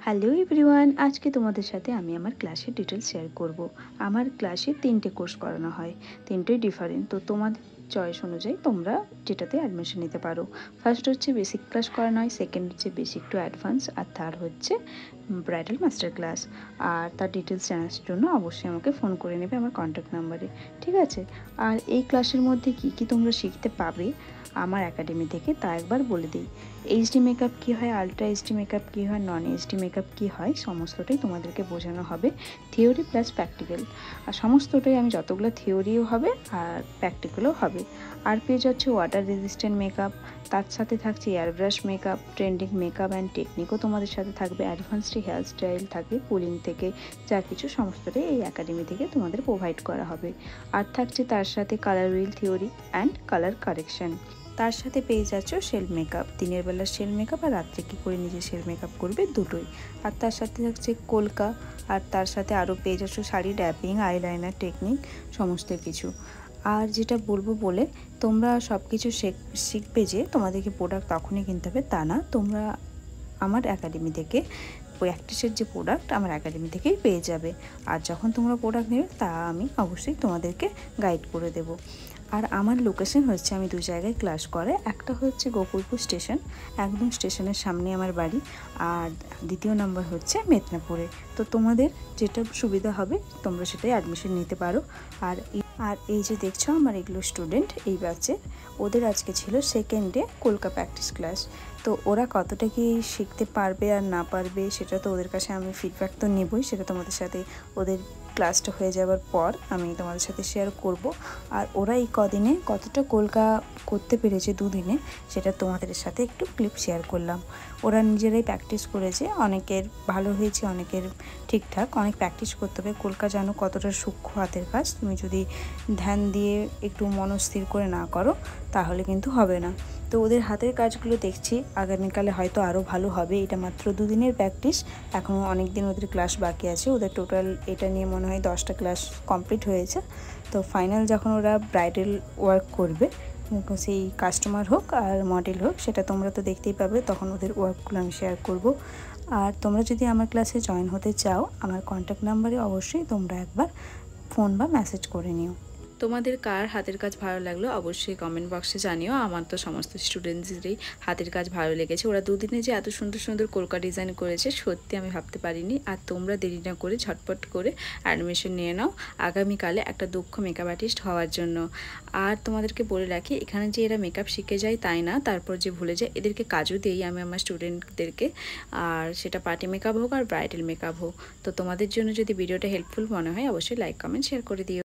Hello everyone, আজকে তোমাদের সাথে আমি আমার ক্লাসের ডিটেলস শেয়ার করব। আমার ক্লাসে 3টে কোর্স করানো হয়, 3টেই ডিফারেন্ট। তো তোমাদের চয়েস অনুযায়ী তোমরা যেটাতে অ্যাডমিশন নিতে পারো। ফার্স্ট হচ্ছে বেসিক ক্লাস করানো হয়, সেকেন্ড হচ্ছে বেসিক টু অ্যাডভান্স, আর থার্ড হচ্ছে ব্রাইডাল মাস্টার ক্লাস। আর তার ডিটেলস জানার জন্য অবশ্যই আমাকে ফোন করে নেবে আমার কন্ট্যাক্ট নাম্বারে, ঠিক আছে? আর এই ক্লাসের মধ্যে কি কি তোমরা শিখতে পাবে আমার একাডেমি থেকে তা একবার বলে দিই। এইচডি মেকআপ কী হয়, আলট্রা এইচডি মেকআপ কী হয়, নন এইচডি মেকআপ কী হয়, সমস্তটাই তোমাদেরকে বোঝানো হবে, থিওরি প্লাস প্র্যাকটিক্যাল। আর সমস্তটাই আমি যতগুলো থিওরিও হবে আর প্র্যাকটিক্যালও হবে। আর পেয়ে যাচ্ছে ওয়াটার রেজিস্ট্যান্ট মেকআপ, তার সাথে থাকছে airbrush makeup, trending makeup and টেকনিকও তোমাদের সাথে থাকবে, অ্যাডভান্সড হেয়ার স্টাইল থাকবে, পুলিং থেকে যা কিছু সমস্তটাই এই একাডেমি থেকে তোমাদের প্রোভাইড করা হবে। আর থাকছে তার সাথে colour wheel theory and colour correction. তার সাথে পেয়ে যাচ্ছ শেল মেকআপ, দিনের বেলা শেল মেকআপ আর রাত্রে কী করে নিজে শেল মেকআপ করবে দুটোই। আর তার সাথে থাকছে কলকা, আর তার সাথে আরও পেয়ে যাচ্ছ শাড়ি ড্যাপিং, আইলাইনার টেকনিক, সমস্ত কিছু। আর যেটা বলবো বলে তোমরা সব কিছু শিখবে যে তোমাদেরকে প্রোডাক্ট তখনই কিনতে হবে তা না, তোমরা আমার একাডেমি থেকে প্র্যাকটিসের যে প্রোডাক্ট আমার একাডেমি থেকেই পেয়ে যাবে। আর যখন তোমরা প্রোডাক্ট নেবে তা আমি অবশ্যই তোমাদেরকে গাইড করে দেব। আর আমার লোকেশন হচ্ছে, আমি 2 জায়গায় ক্লাস করে, একটা হচ্ছে গোকুলপুর স্টেশন, একদম স্টেশনের সামনে আমার বাড়ি, আর দ্বিতীয় নম্বর হচ্ছে মেদিনীপুরে। তো তোমাদের যেটা সুবিধা হবে তোমরা সেটাই অ্যাডমিশন নিতে পারো। আর এই যে দেখছো আমার এগুলো স্টুডেন্ট এই ব্যাচে, ওদের আজকে ছিল সেকেন্ড ডে কলকা প্র্যাকটিস ক্লাস। তো ওরা কতটা কি শিখতে পারবে আর না পারবে সেটা তো ওদের কাছে আমি ফিডব্যাক তো নেবই, সেটা তোমাদের সাথে ওদের ক্লাসটা হয়ে যাওয়ার পর আমি তোমাদের সাথে শেয়ার করব। আর ওরা এই কদিনে কতটা কলকা করতে পেরেছে 2 দিনে সেটা তোমাদের সাথে একটু ক্লিপ শেয়ার করলাম। ওরা নিজেরাই প্র্যাকটিস করেছে, অনেকের ভালো হয়েছে, অনেকের ঠিকঠাক। অনেক প্র্যাকটিস করতে হবে, কলকা জানো কতটা সূক্ষ্ম হাতের কাজ, তুমি যদি ধ্যান দিয়ে একটু মনস্থির করে না করো তাহলে কিন্তু হবে না। তো ওদের হাতের কাজগুলো দেখছি আগামীকালে হয়তো আরও ভালো হবে। এটা মাত্র 2 দিনের প্র্যাকটিস, এখনও অনেক দিন ওদের ক্লাস বাকি আছে। ওদের টোটাল এটা নিয়ে মনে হয় 10টা ক্লাস কমপ্লিট হয়েছে। তো ফাইনাল যখন ওরা ব্রাইডাল ওয়ার্ক করবে, সেই কাস্টমার হোক আর মডেল হোক সেটা তোমরা তো দেখতেই পাবে, তখন ওদের ওয়ার্কগুলো আমি শেয়ার করব। আর তোমরা যদি আমার ক্লাসে জয়েন হতে চাও আমার কন্ট্যাক্ট নাম্বারে অবশ্যই তোমরা একবার ফোন বা মেসেজ করে নিও। তোমাদের কার হাতের কাজ ভালো লাগলো অবশ্যই কমেন্ট বক্সে জানিও। আমার তো সমস্ত স্টুডেন্টসদেরই হাতের কাজ ভালো লেগেছে। ওরা 2 দিনে যে এত সুন্দর সুন্দর কলকা ডিজাইন করেছে সত্যি আমি ভাবতে পারিনি। আর তোমরা দেরি না করে ঝটপট করে অ্যাডমিশন নিয়ে নাও আগামীকালে একটা দক্ষ মেকআপ আর্টিস্ট হওয়ার জন্য। আর তোমাদেরকে বলে রাখি, এখানে যে এরা মেকআপ শিখে যায় তাই না, তারপর যে ভুলে যায়, এদেরকে কাজও দিই আমি আমার স্টুডেন্টদেরকে। আর সেটা পার্টি মেকআপ হোক আর ব্রাইডাল মেকআপ হোক। তো তোমাদের জন্য যদি ভিডিওটা হেল্পফুল মনে হয় অবশ্যই লাইক কমেন্ট শেয়ার করে দিও।